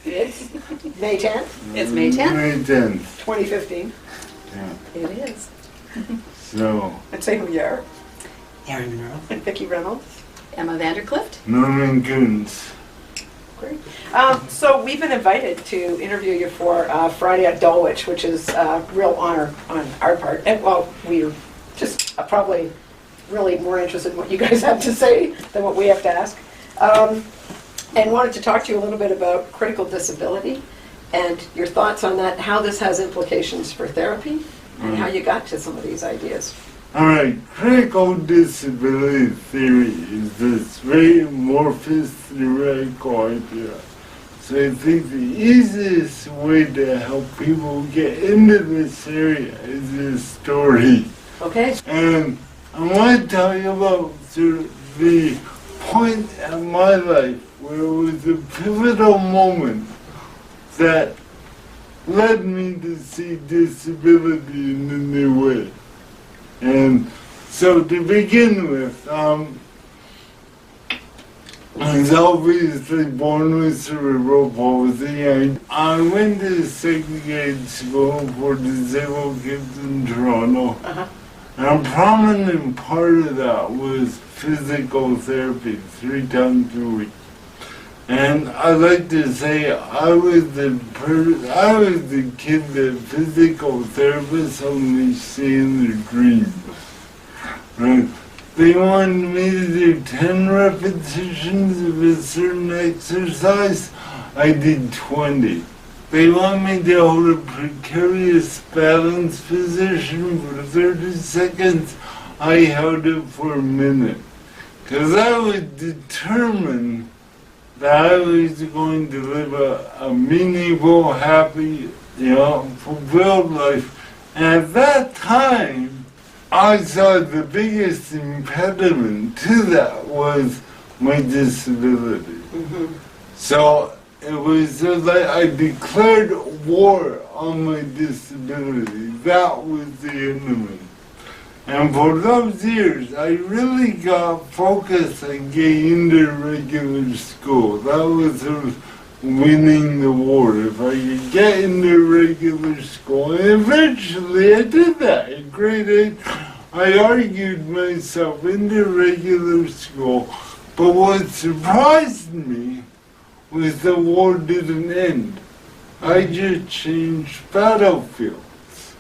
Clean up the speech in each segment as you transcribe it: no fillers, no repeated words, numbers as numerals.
It's May 10th, It's May 10th. May 10th. 2015. Yeah. It is. So, And say who you are. Aaron Munro. And Vikki Reynolds. Emma Vanderclift. Norman Kunc. Great. So we've been invited to interview you for Friday at Dulwich, which is a real honor on our part. And well, we're just probably really more interested in what you guys have to say than what we have to ask. And wanted to talk to you a little bit about critical disability and your thoughts on that, how this has implications for therapy, and how you got to some of these ideas. Alright, critical disability theory is this very amorphous theoretical idea. So I think the easiest way to help people get into this area is this story. Okay? And I want to tell you about sort of the point in my life where it was a pivotal moment that led me to see disability in a new way. And so to begin with, I was obviously born with cerebral palsy. I went to segregated school for disabled kids in Toronto. And a prominent part of that was physical therapy 3 times a week. And I like to say I was the kid that physical therapists only see in their dreams. Right? They wanted me to do 10 repetitions of a certain exercise. I did 20. They want me to hold a precarious balance position for 30 seconds. I held it for a minute. Because I was determined that I was going to live a meaningful, happy, fulfilled life. And at that time, I saw the biggest impediment to that was my disability. So it was like I declared war on my disability. That was the enemy. And for those years, I really got focused on getting into regular school. That was sort of winning the war. If I could get into regular school, and eventually I did that. At grade 8, I argued myself into regular school. But what surprised me was the war didn't end. I just changed battlefields.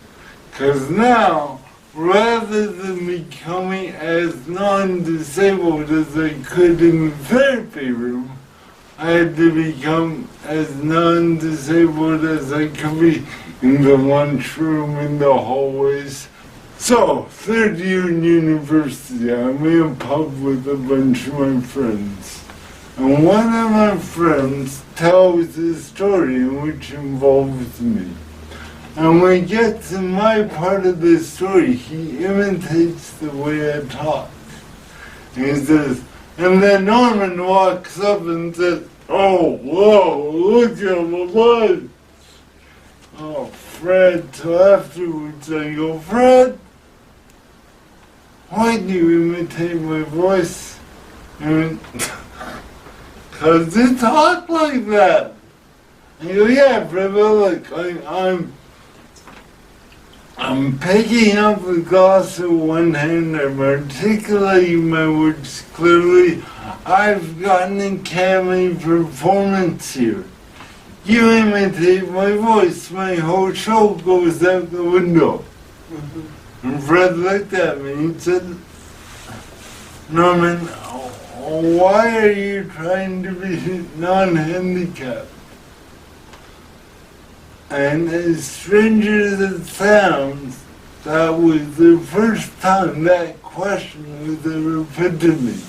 Because now, rather than becoming as non-disabled as I could in the therapy room, I had to become as non-disabled as I could be in the lunchroom, in the hallways. So, third year in university, I'm in a pub with a bunch of my friends. And one of my friends tells a story which involves me. And when he gets to my part of the story, he imitates the way I talk. And he says, and then Norman walks up and says, oh, whoa, look at my life. Oh, Fred. So afterwards I go, Fred, why do you imitate my voice? Because you talk like that. I go, yeah, Fred, but look, I'm picking up the glass with one hand, I'm articulating my words clearly. I've gotten a Academy performance here. You imitate my voice, my whole show goes out the window. And Fred looked at me and said, Norman, why are you trying to be non-handicapped? And as strange as it sounds, that was the first time that question was ever put to me.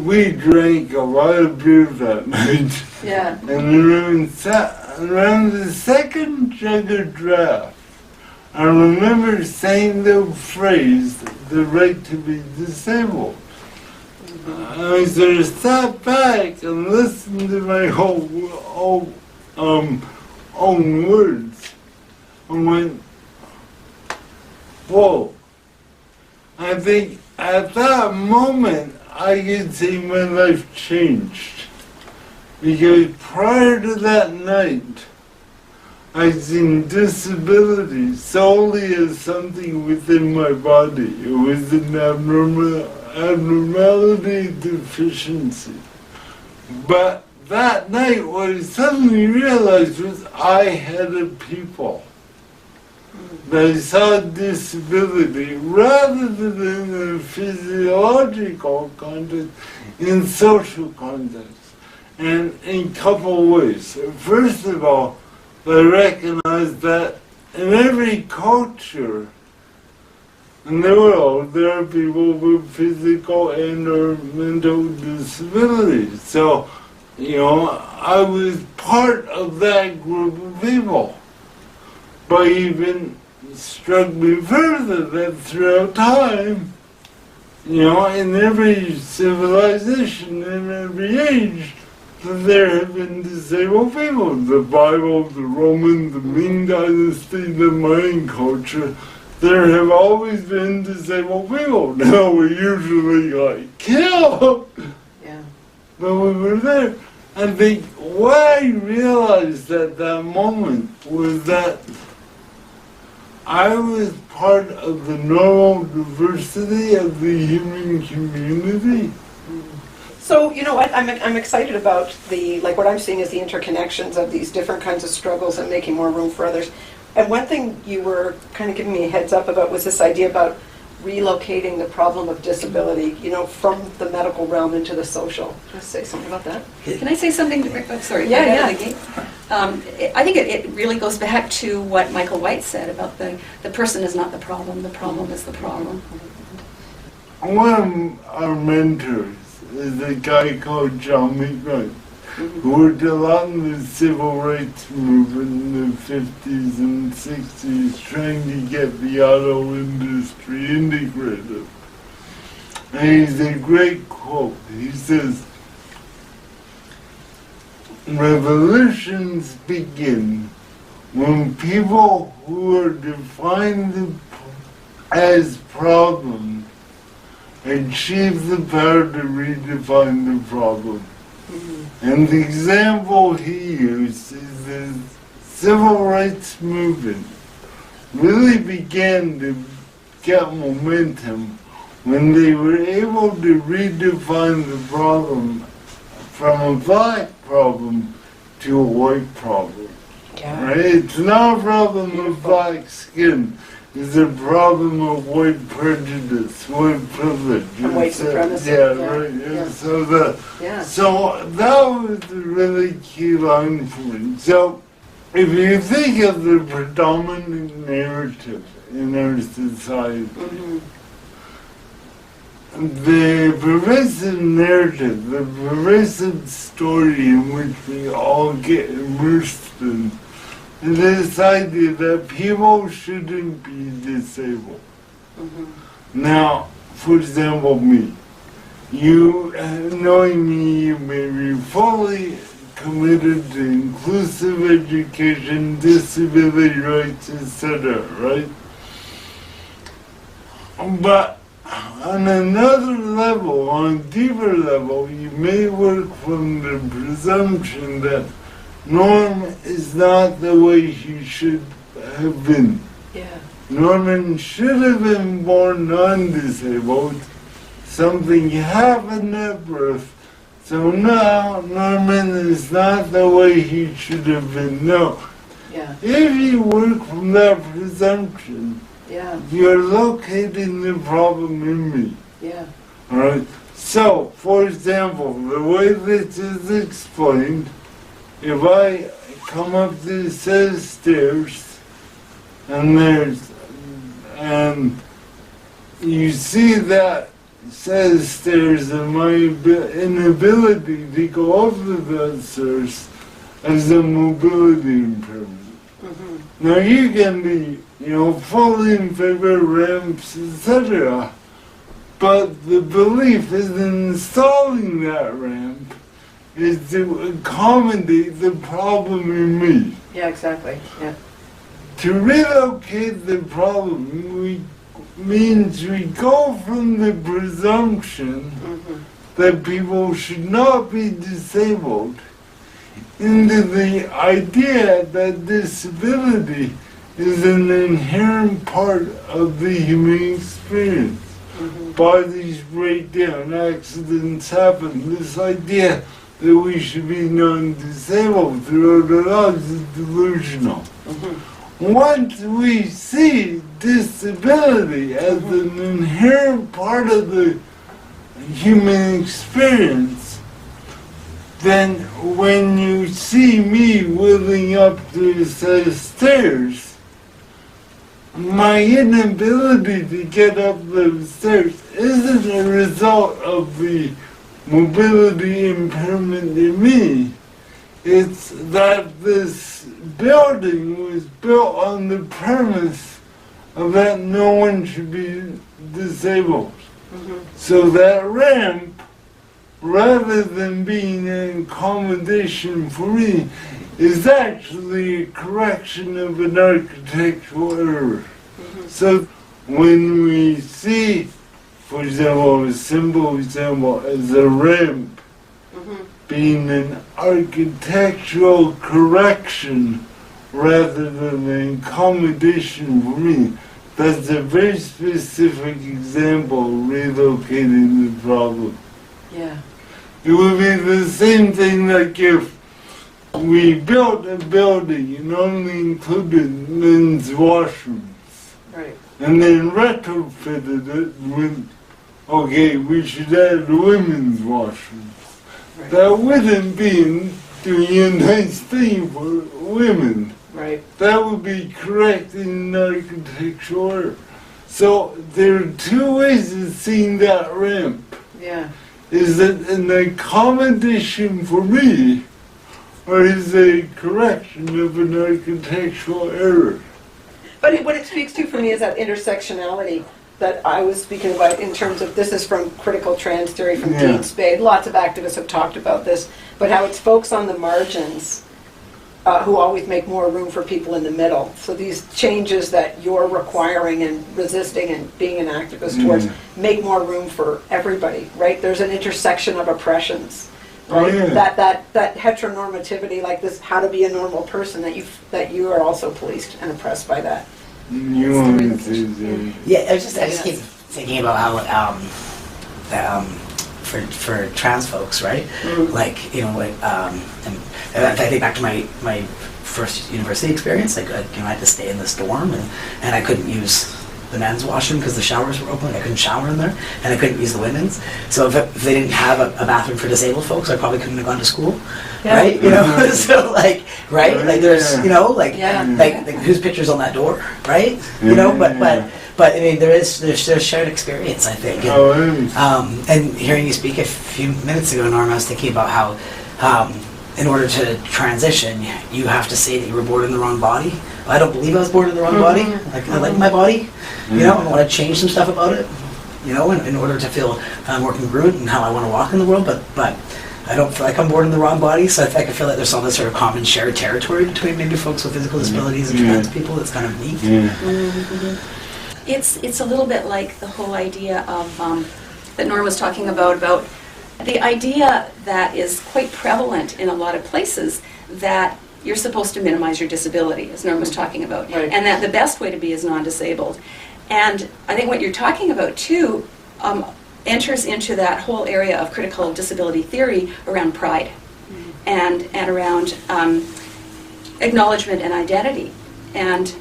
We drank a lot of beer that night. Yeah. And around the second jug of draft, I remember saying the phrase, the right to be disabled. I sort of sat back and listened to my own words and went, whoa. I think at that moment I could see my life changed. Because prior to that night, I'd seen disability solely as something within my body. It was an abnormality, deficiency. But that night, what I suddenly realized was I had a people. That I saw disability rather than in a physiological context, in social context. And in a couple ways. First of all, I recognize that in every culture in the world, there are people with physical and or mental disabilities. So, I was part of that group of people. But even struck me further that throughout time, in every civilization, in every age, there have been disabled people. The Bible, the Roman, the Ming Dynasty, the Mayan culture, there have always been disabled people. Now we usually kill, but we were there. I think what I realized at that moment was that I was part of the normal diversity of the human community. So, I'm excited about what I'm seeing is the interconnections of these different kinds of struggles and making more room for others. And one thing you were kind of giving me a heads up about was this idea about relocating the problem of disability, from the medical realm into the social. Just say something about that. Can I say something? Sorry. Yeah. I think it really goes back to what Michael White said about the person is not the problem is the problem. One of our mentors is a guy called John McKnight, who worked a lot in the civil rights movement in the 50s and 60s, trying to get the auto industry integrated. And he's a great quote. He says, "Revolutions begin when people who are defined as problems achieve the power to redefine the problem." And the example he used is the civil rights movement really began to get momentum when they were able to redefine the problem from a black problem to a white problem. Yeah. Right? It's not a problem of black skin. It's a problem of white prejudice, white privilege. And white supremacy. Right. Yeah. So that was the really key line for me. So if you think of the predominant narrative in our society, the pervasive narrative, the pervasive story in which we all get immersed in, this idea that people shouldn't be disabled. Now, for example, me. You, knowing me, you may be fully committed to inclusive education, disability rights, etc., right? But on another level, on a deeper level, you may work from the presumption that Norm is not the way he should have been. Norman should have been born non-disabled. Something happened at birth. So now Norman is not the way he should have been. No. If you work from that presumption, you're locating the problem in me. Alright? So, for example, the way this is explained, if I come up this set of stairs and you see that set of stairs and my inability to go up the stairs as a mobility impairment. Now you can be, fully in favor of ramps, etc. But the belief is in installing that ramp is to accommodate the problem in me. Exactly. To relocate the problem means we go from the presumption that people should not be disabled into the idea that disability is an inherent part of the human experience. Bodies break down, accidents happen. This idea that we should be non-disabled throughout our lives is delusional. Once we see disability as an inherent part of the human experience, then when you see me wheeling up the set of stairs, my inability to get up those stairs isn't a result of the mobility impairment in me. It's that this building was built on the premise of that no one should be disabled. So that ramp, rather than being an accommodation for me, is actually a correction of an architectural error. So when we see, for example, a simple example as a ramp being an architectural correction rather than an accommodation for me, that's a very specific example of relocating the problem. Yeah. It would be the same thing like if we built a building and only included men's washrooms, Right. and then retrofitted it with, okay, we should add women's washrooms. Right. That wouldn't be doing a nice thing for women. Right. That would be correcting an architectural error. So there are two ways of seeing that ramp. Yeah. Is it an accommodation for me, or is it a correction of an architectural error? But what it speaks to for me is that intersectionality that I was speaking about in terms of, this is from critical trans theory from Yeah. Dean Spade. Lots of activists have talked about this, but how it's folks on the margins who always make more room for people in the middle. So these changes that you're requiring and resisting and being an activist towards make more room for everybody, right? There's an intersection of oppressions. Right? Oh, yeah. That heteronormativity, like this, how to be a normal person, that you are also policed and oppressed by that. You want to say that? Yeah, I just keep thinking about how for trans folks, right? Like, you know, like, and if I think back to my first university experience, like, I had to stay in this dorm, and I couldn't use the men's washroom because the showers were open. I couldn't shower in there, and I couldn't use the women's. So if they didn't have a bathroom for disabled folks, I probably couldn't have gone to school, right? You know, so like, right? Like there's, you know, like whose picture's on that door, right? You know, but I mean, there's shared experience, I think. And hearing you speak a few minutes ago, Norm, I was thinking about how in order to transition, you have to say that you were born in the wrong body. I don't believe I was born in the wrong body. Like, I like my body, you know, and want to change some stuff about it, you know, in order to feel more congruent in how I want to walk in the world. But I don't feel like I'm born in the wrong body, so I feel like there's some sort of common shared territory between maybe folks with physical disabilities and trans people that's kind of neat. It's a little bit like the whole idea of that Norm was talking about the idea that is quite prevalent in a lot of places, that you're supposed to minimize your disability, as Norm was talking about, Right. and that the best way to be is non-disabled. And I think what you're talking about too enters into that whole area of critical disability theory around pride and around acknowledgement and identity, and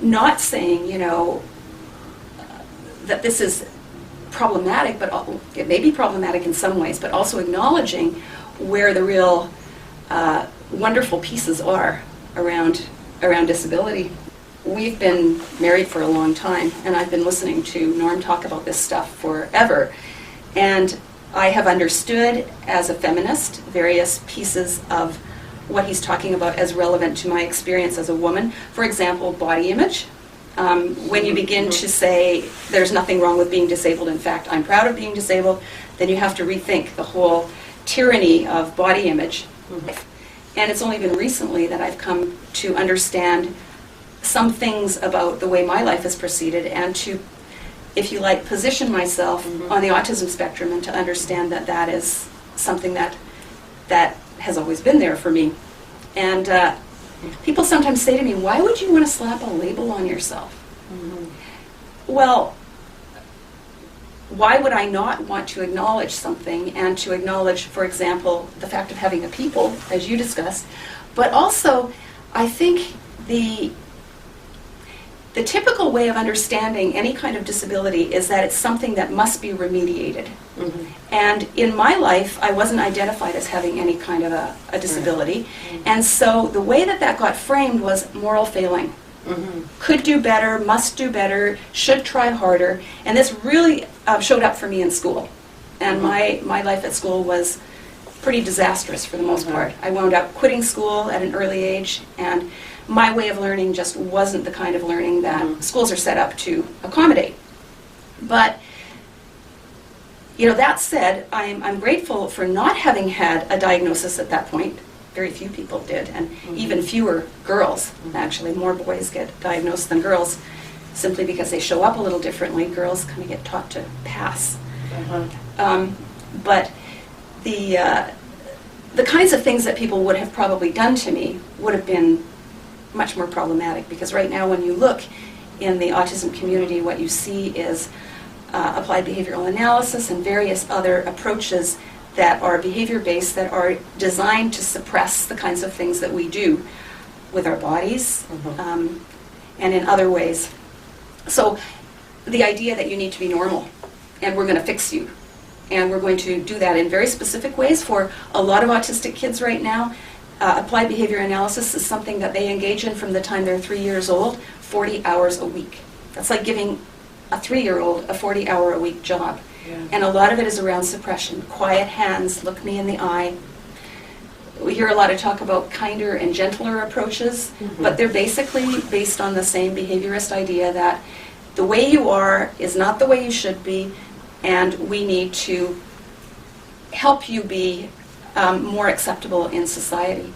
not saying, you know, that this is problematic, but it may be problematic in some ways, but also acknowledging where the real wonderful pieces are around disability. We've been married for a long time, and I've been listening to Norm talk about this stuff forever. And I have understood, as a feminist, various pieces of what he's talking about as relevant to my experience as a woman. For example, body image. When you begin to say there's nothing wrong with being disabled, in fact, I'm proud of being disabled, then you have to rethink the whole tyranny of body image. And it's only been recently that I've come to understand some things about the way my life has proceeded, and to, if you like, position myself on the autism spectrum, and to understand that that is something that has always been there for me. And people sometimes say to me, why would you want to slap a label on yourself? Well, why would I not want to acknowledge something and to acknowledge, for example, the fact of having a people, as you discussed, but also I think the typical way of understanding any kind of disability is that it's something that must be remediated. And in my life, I wasn't identified as having any kind of a disability. And so the way that that got framed was moral failing. Could do better, must do better, should try harder. And this really showed up for me in school. And my life at school was pretty disastrous for the most part. I wound up quitting school at an early age, and my way of learning just wasn't the kind of learning that schools are set up to accommodate. But, you know, that said, I'm grateful for not having had a diagnosis at that point. Very few people did, and even fewer girls. Actually, more boys get diagnosed than girls, simply because they show up a little differently. Girls kind of get taught to pass. But the kinds of things that people would have probably done to me would have been much more problematic, because right now when you look in the autism community, what you see is applied behavioral analysis and various other approaches that are behavior-based, that are designed to suppress the kinds of things that we do with our bodies and in other ways. So the idea that you need to be normal and we're going to fix you, and we're going to do that in very specific ways for a lot of autistic kids right now. Applied behavior analysis is something that they engage in from the time they're 3 years old, 40 hours a week. That's like giving a 3-year-old a 40-hour-a-week job. And a lot of it is around suppression. Quiet hands, look me in the eye. We hear a lot of talk about kinder and gentler approaches, but they're basically based on the same behaviorist idea that the way you are is not the way you should be, and we need to help you be more acceptable in society.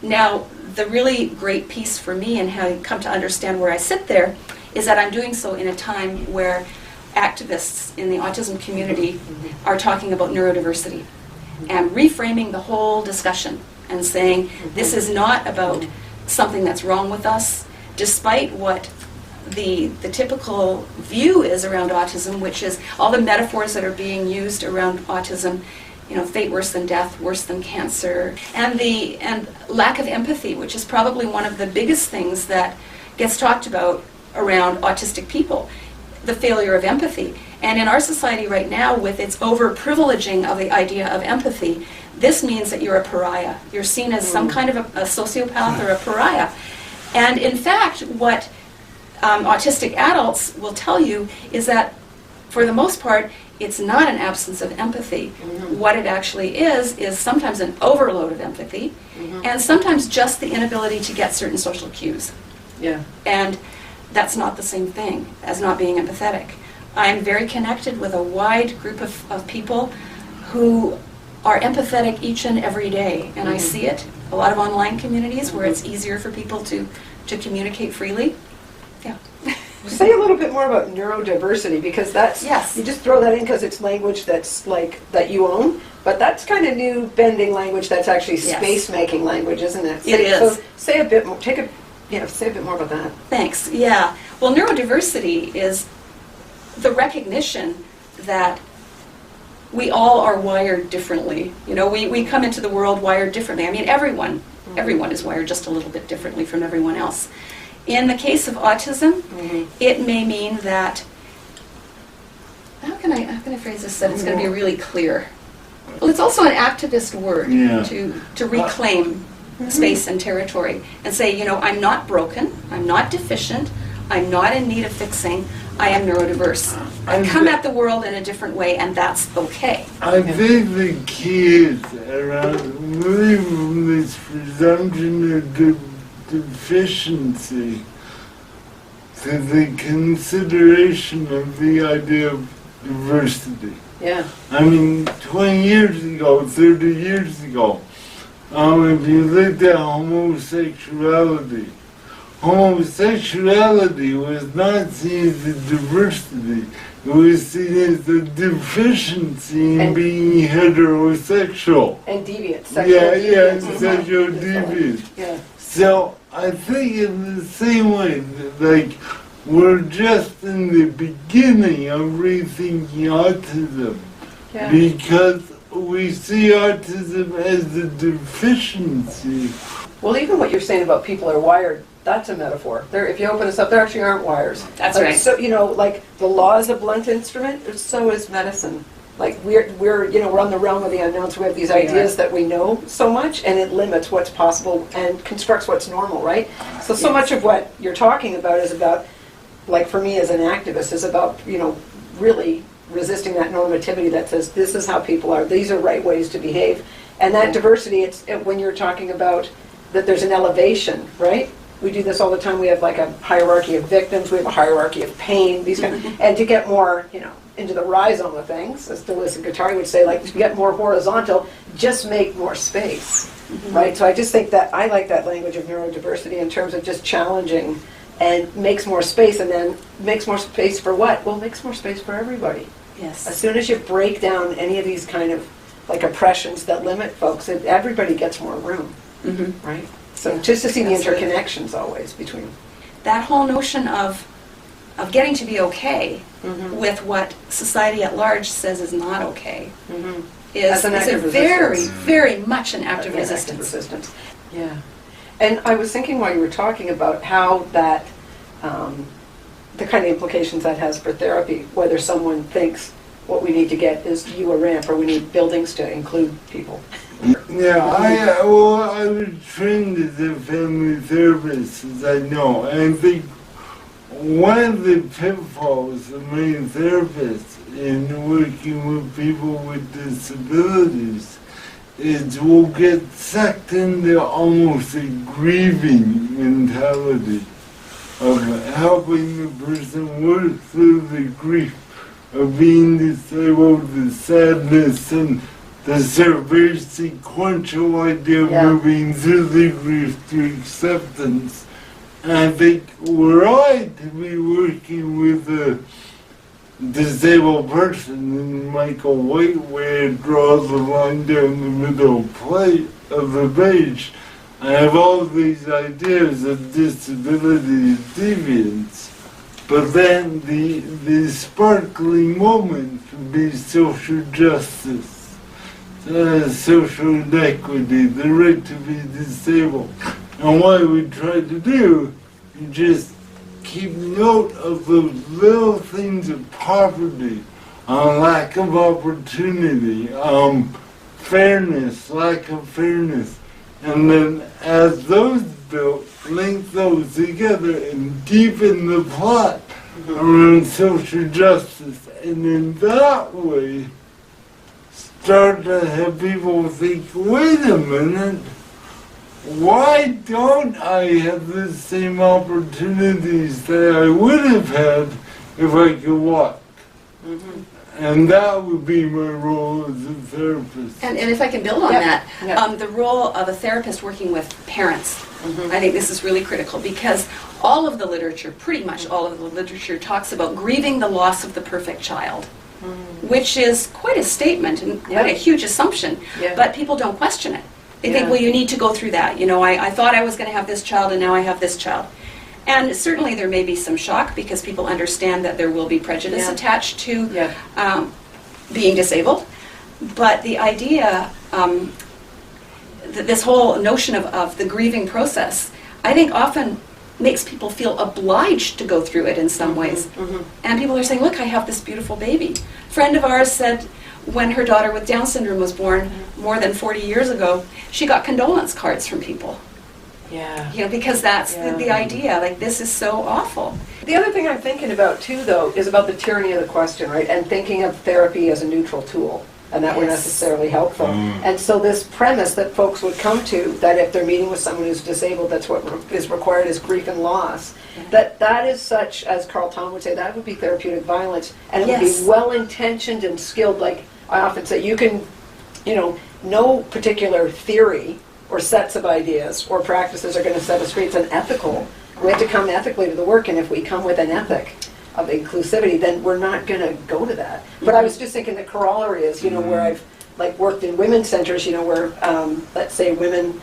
Now, the really great piece for me and how you come to understand where I sit there is that I'm doing so in a time where activists in the autism community are talking about neurodiversity and reframing the whole discussion and saying this is not about something that's wrong with us, despite what the typical view is around autism, which is all the metaphors that are being used around autism, you know, fate worse than death, worse than cancer, and lack of empathy, which is probably one of the biggest things that gets talked about around autistic people, the failure of empathy. And in our society right now, with its over-privileging of the idea of empathy, this means that you're a pariah. You're seen as some kind of a sociopath or a pariah. And in fact, what autistic adults will tell you is that, for the most part, it's not an absence of empathy. What it actually is sometimes an overload of empathy, and sometimes just the inability to get certain social cues. And that's not the same thing as not being empathetic. I'm very connected with a wide group of people who are empathetic each and every day, and I see it. A lot of online communities where it's easier for people to communicate freely. Say a little bit more about neurodiversity, because that's, Yes. you just throw that in because it's language that's like, that you own, but that's kind of new bending language that's actually Yes. space-making language, isn't it? It is. So say a bit more, say a bit more about that. Thanks. Yeah. Well, neurodiversity is the recognition that we all are wired differently. You know, we come into the world wired differently. I mean, everyone is wired just a little bit differently from everyone else. In the case of autism, it may mean that, how can I phrase this so it's going to be really clear? Well, it's also an activist word to reclaim space and territory and say, you know, I'm not broken, I'm not deficient, I'm not in need of fixing, I am neurodiverse. I come at the world in a different way, and that's okay. I think the key is around moving this presumption of deficiency to the consideration of the idea of diversity. I mean, 20 years ago, 30 years ago, if you looked at homosexuality, homosexuality was not seen as a diversity. It was seen as a deficiency in And- being heterosexual. And deviant, sexual Yeah, deviance. sexual deviant. Yeah. So I think in the same way, like, we're just in the beginning of rethinking autism Yeah. because we see autism as a deficiency. Well, even what you're saying about people are wired, that's a metaphor. If you open this up, there actually aren't wires. That's Like, right. So, like the law is a blunt instrument, so is medicine. Like we're on the realm of the unknown, so we have these ideas that we know so much, and it limits what's possible and constructs what's normal, right? So much of what you're talking about is about, like for me as an activist, is about, really resisting that normativity that says this is how people are, these are right ways to behave. And that diversity, when you're talking about that there's an elevation, right? We do this all the time. We have like a hierarchy of victims, we have a hierarchy of pain, these kind of, and to get more, into the rhizome of things, as Delissa Guattari would say, like to get more horizontal, just make more space, right? So I just think that I like that language of neurodiversity in terms of just challenging and makes more space, and then makes more space for what? Well, makes more space for everybody. As Yes. soon as you break down any of these kind of like oppressions that limit folks, everybody gets more room, right? So just to see the Absolutely. interconnections always between. That whole notion of getting to be okay with what society at large says is not okay As is an act a of very, resistance. very much an act of Yeah, resistance. Yeah. And I was thinking while you were talking about how that, the kind of implications that has for therapy, whether someone thinks what we need to get is a ramp or we need buildings to include people. Yeah, I was trained as a family therapist, as I know, and I think one of the pitfalls of many therapists in working with people with disabilities is we'll get sucked into almost a grieving mentality of helping the person work through the grief of being disabled, the sadness, and the sort of very sequential idea of moving through the grief to acceptance. And I think we're right to be working with a disabled person in Michael White, where it draws a line down the middle plate of the page. I have all these ideas of disability deviance, but then the sparkling moment can be social justice, social inequity, the right to be disabled. And what we try to do is just keep note of those little things of poverty, lack of opportunity, fairness, lack of fairness. And then as those built, link those together and deepen the plot around social justice. And in that way, start to have people think, wait a minute, why don't I have the same opportunities that I would have had if I could walk? And that would be my role as a therapist. And if I can build on Yep. that, Yep. the role of a therapist working with parents, I think this is really critical because all of the literature, pretty much all of the literature, talks about grieving the loss of the perfect child, which is quite a statement and quite a huge assumption, Yeah. but people don't question it. They think, Yeah. well, you need to go through that. I thought I was going to have this child and now I have this child. And certainly there may be some shock because people understand that there will be prejudice attached to being disabled. But the idea, this whole notion of the grieving process, I think often makes people feel obliged to go through it in some ways. And people are saying, look, I have this beautiful baby. A friend of ours said when her daughter with Down syndrome was born more than 40 years ago, she got condolence cards from people. Yeah. Because that's the idea, like this is so awful. The other thing I'm thinking about too, though, is about the tyranny of the question, right? And thinking of therapy as a neutral tool, and that we're Yes. necessarily helpful. And so this premise that folks would come to, that if they're meeting with someone who's disabled, that's what is required is grief and loss. That is such, as Carl Tom would say, that would be therapeutic violence, and it would Yes. be well-intentioned and skilled. Like I often say, you can, no particular theory or sets of ideas or practices are going to set us free. It's an ethical We have to come ethically to the work, and if we come with an ethic of inclusivity, then we're not going to go to that. But I was just thinking the corollary is, where I've like worked in women's centers, where let's say women,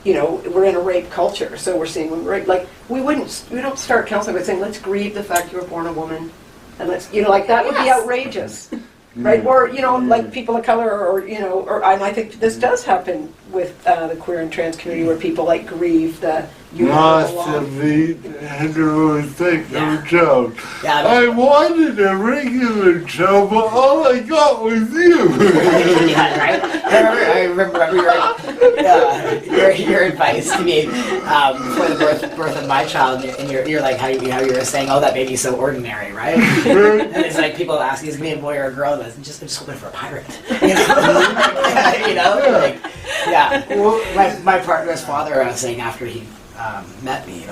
we're in a rape culture, so we're seeing women rape. Like we don't start counseling by saying, let's grieve the fact you were born a woman, and let's, like that would be outrageous. Right, or like people of color, or and I think this does happen with the queer and trans community, where people like grieve the massively heterosexual child. Yeah, I wanted a regular child, but all I got was you. Yeah, right. I remember your advice to me for the birth of my child, and you're like how you were saying, oh, that baby's so ordinary, right? And it's like people ask, is it gonna be a boy or a girl? And I'm just hoping for a pirate, Yeah. My partner's father was saying after he met me,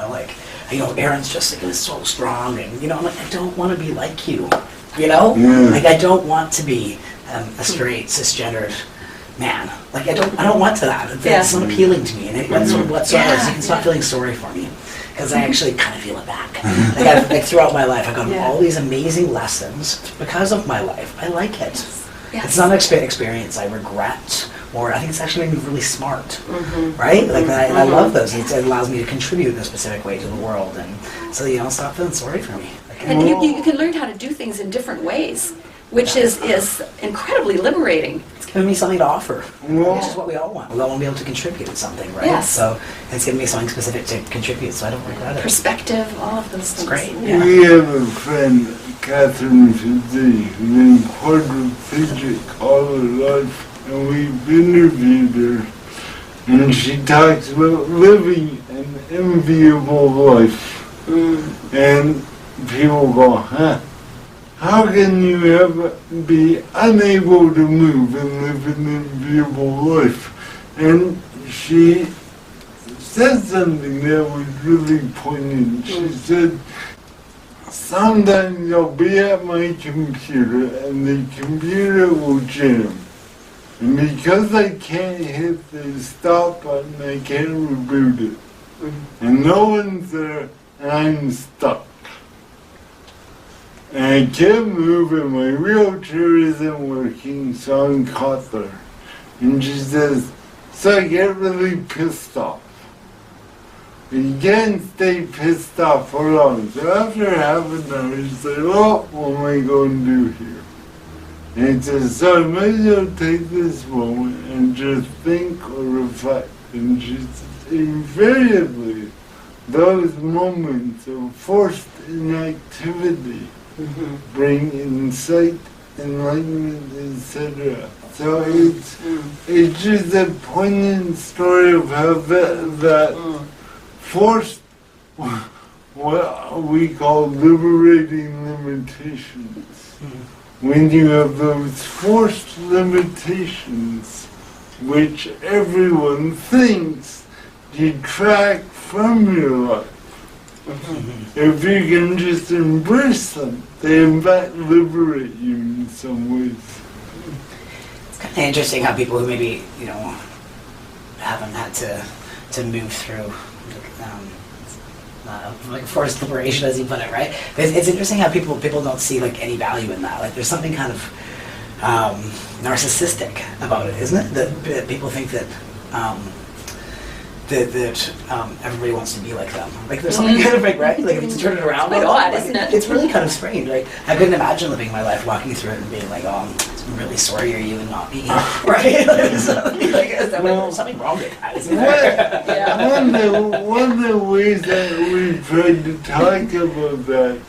Aaron's just so strong, and I'm like, I don't want to be like you, like I don't want to be a straight cisgendered man. Like I don't want to that. It's not appealing to me, and whatsoever. So you can stop feeling sorry for me, because I actually kind of feel it back. Like throughout my life, I've gotten all these amazing lessons because of my life. I like it. Yes. It's not an experience I regret, or I think it's actually made me really smart, right? Like I love those. It allows me to contribute in a specific way to the world, and so stop feeling sorry for me. And you can learn how to do things in different ways, which is incredibly liberating. It's giving me something to offer, which is what we all want. We all want to be able to contribute to something, right? Yes. So it's giving me something specific to contribute, so I don't regret it. Perspective, all of those things. It's great. Yeah. We have a friend, Catherine Fizzy, who's been quadriplegic all her life, and we've interviewed her, and she talks about living an enviable life. And people go, how can you ever be unable to move and live an enviable life? And she said something that was really poignant. She said, sometimes I'll be at my computer and the computer will jam. And because I can't hit the stop button, I can't reboot it. And no one's there, and I'm stuck. And I can't move, and my wheelchair isn't working, so I'm caught there. And she says, so I get really pissed off. But you can't stay pissed off for long. So after half an hour, you say, oh, what am I going to do here? And it says, so I might as well take this moment and just think or reflect. And she says, invariably, those moments of forced inactivity bring insight, enlightenment, etc. So it's just a poignant story of how that forced, what we call liberating limitations. When you have those forced limitations, which everyone thinks detract from your life, if you can just embrace them, they in fact liberate you in some ways. It's kind of interesting how people who maybe, haven't had to move through like forced liberation, as you put it, right? It's interesting how people don't see like any value in that. Like there's something kind of narcissistic about it, isn't it? That people think that everybody wants to be like them. Like there's something kind of like, right? Like if you turn it around, it's odd, isn't it? It's really kind of strange. Like I couldn't imagine living my life walking through it and being like, oh, I'm really sorry you're you and not me, right? There's something wrong with that, isn't there? One of the ways that we tried to talk about that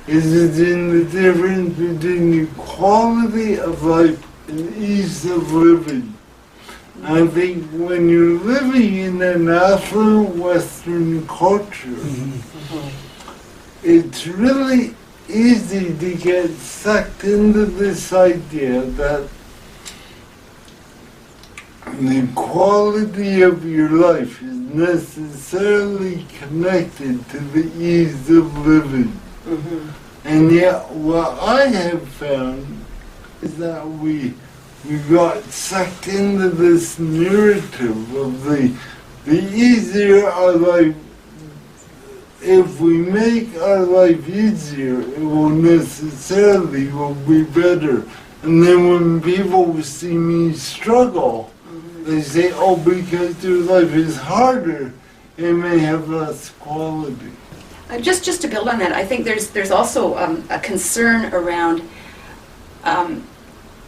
is in the difference between the quality of life and ease of living. I think when you're living in an affluent Western culture, it's really easy to get sucked into this idea that the quality of your life is necessarily connected to the ease of living. And yet what I have found is that we got sucked into this narrative of the easier our life if we make our life easier, it will necessarily will be better. And then when people see me struggle, they say, oh, because your life is harder, it may have less quality. Just to build on that, I think there's also a concern around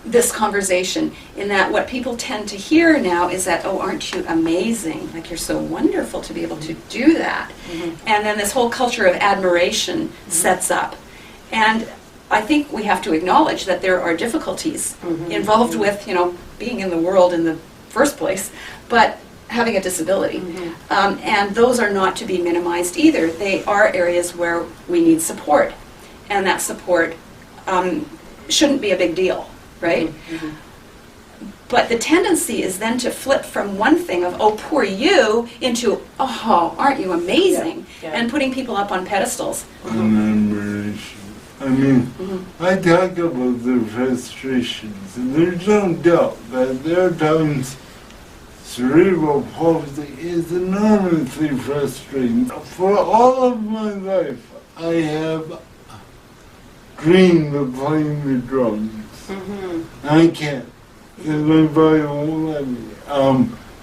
this conversation, in that what people tend to hear now is that, oh, aren't you amazing? Like, you're so wonderful to be able to do that. And then this whole culture of admiration sets up. And I think we have to acknowledge that there are difficulties involved with, being in the world in the first place, but having a disability. And those are not to be minimized either. They are areas where we need support. And that support shouldn't be a big deal, right? But the tendency is then to flip from one thing of, oh, poor you, into, oh, aren't you amazing? And putting people up on pedestals. I mean, I talk about their frustrations, and there's no doubt that there are times cerebral palsy is enormously frustrating. For all of my life, I have dreamed of playing the drums. I can't, because my body won't let me.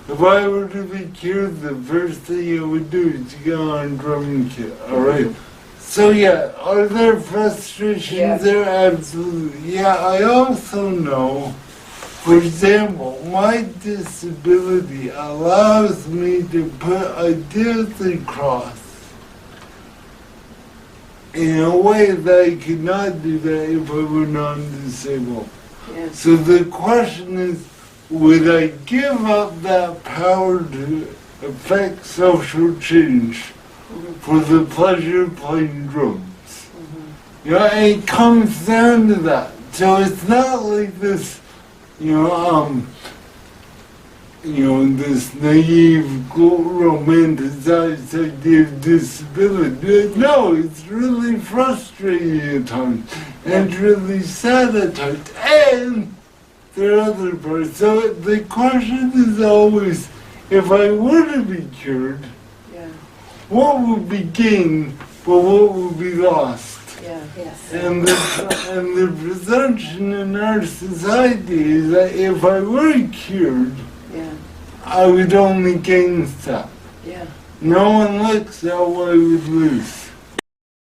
If I were to be cured, the first thing I would do is get on a drum kit, alright? So yeah, are there frustrations there? Absolutely. Yeah, I also know, for example, my disability allows me to put ideas across in a way that I could not do that if I were non-disabled. So the question is, would I give up that power to affect social change for the pleasure of playing drums? It comes down to that. So it's not like this, this naive, romanticized idea of disability. No, it's really frustrating at times, and really sad at times, and there are other parts. So the question is always, if I were to be cured, what would be gained, but what would be lost? And the presumption in our society is that if I were cured, I would only gain stuff. No one looks at what I would lose.